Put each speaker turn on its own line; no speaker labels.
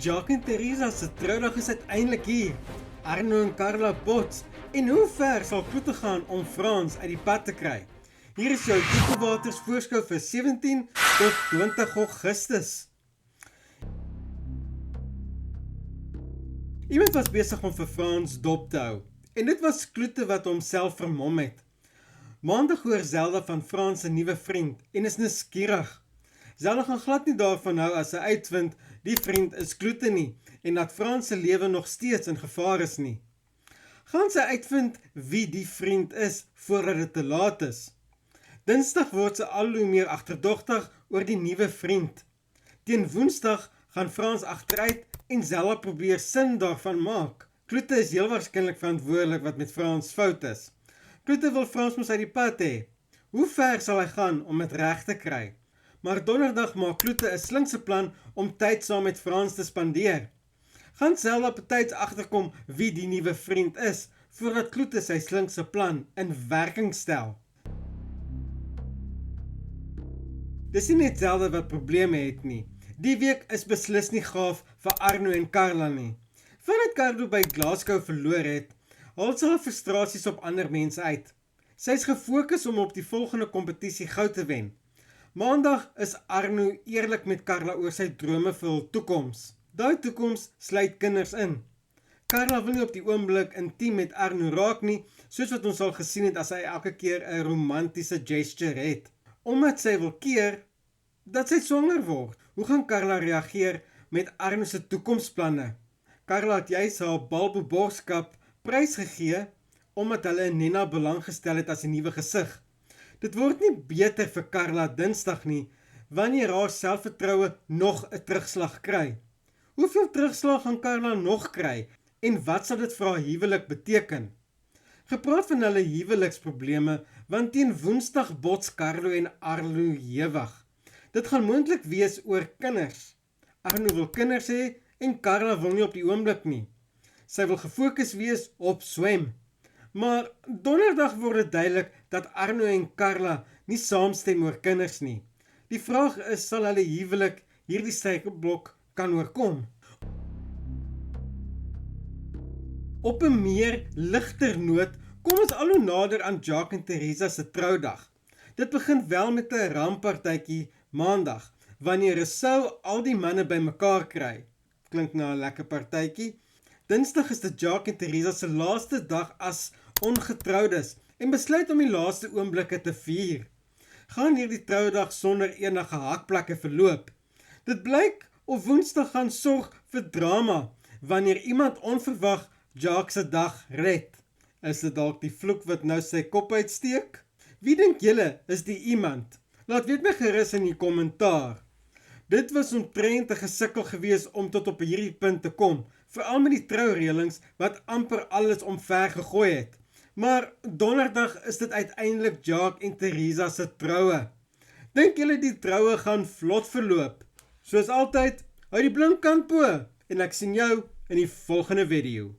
Jacques en Teresa se troudag is uiteindelik hier. Arno en Carla bots. En hoe ver sal Kloete gaan om Frans uit die pad te kry? Hier is jou Diepewaters voorskou vir 17 tot 20 Augustus. Iemand was besig om vir Frans dop te hou. En dit was Kloete wat homself vermom het. Maandag hoor Zelda van Frans se nuwe vriend en is nuuskierig. Zelda gaan glad nie daarvan hou as sy uitvind die vriend is Kloete nie en dat Frans se lewe nog steeds in gevaar is nie. Gaan sy uitvind wie die vriend is voordat dit te laat is. Dinsdag word sy al hoe meer agterdogtig oor die nuwe vriend. Teen Woensdag gaan Frans agteruit en Zelda probeer sin daarvan maak. Kloete is heel waarskynlik verantwoordelik wat met Frans fout is. Kloete wil Frans mos uit die pad hê. Hoe ver sal hy gaan om dit reg te kry? Maar donderdag maak Kloete 'n slinkse plan om tyd saam met Frans te spandeer. Gaan Zelda betyds agterkom wie die nuwe vriend is, voordat Kloete sy slinkse plan in werking stel. Dis nie net Zelda wat probleme het nie. Die week is beslis nie gaaf vir Arno en Carla nie. Vandat Carlo by Glasgow verloor het, haal sy haar frustrasies op ander mense uit. Sy is gefokus om op die volgende kompetisie goud te wen. Maandag is Arno eerlik met Carla oor sy drome vir hul toekoms. Daai toekoms sluit kinders in. Carla wil nie op die oomblik intiem met Arno raak nie, soos wat ons al gesien het as hy elke keer 'n romantiese gesture het. Omdat sy wil keer dat sy swanger word. Hoe gaan Carla reageer met Arno se toekomsplanne? Carla het juis haar balbeborskap prysgegee omdat hulle in Nena belang gestel het as 'n nuwe gesig. Dit word nie beter vir Carla Dinsdag nie, wanneer haar selfvertroue nog 'n terugslag kry. Hoeveel terugslag gaan Carla nog kry, en wat sal dit vir haar huwelik beteken? Gepraat van hulle huweliksprobleme, want teen Woensdag bots Carlo en Arno hewig. Dit gaan moontlik wees oor kinders. Arno wil kinders hê, en Carla wil nie op die oomblik nie. Sy wil gefokus wees op swem. Maar donderdag word dit duidelik dat Arno en Carla nie saamstem oor kinders nie. Die vraag is, sal hulle huwelik hierdie struikelblok kan oorkom? Op 'n meer ligter noot kom ons al hoe nader aan Jacques en Teresa se troudag. Dit begin wel met 'n ramppartytjie Maandag, wanneer Rousseau al die manne bymekaar kry. Klink na 'n lekker partytjie. Dinsdag is dit Jacques en Teresa se laaste dag as ongetroudes en besluit om die laaste oomblikke te vier. Gaan hierdie troudag sonder enige hakplekke verloop? Dit blyk of Woensdag gaan sorg vir drama, wanneer iemand onverwag Jacques se dag red. Is dit dalk die vloek wat nou sy kop uitsteek? Wie dink julle is die iemand? Laat weet my gerus in die kommentaar. Dit was omtrent 'n gesukkel gewees om tot op hierdie punt te kom, veral met die troureëlings wat amper alles omver gegooi het. Maar donderdag is dit uiteindelik Jacques en Teresa se troue. Dink julle die troue gaan vlot verloop? Soos altyd, hou die blink kant bo en ek sien jou in die volgende video.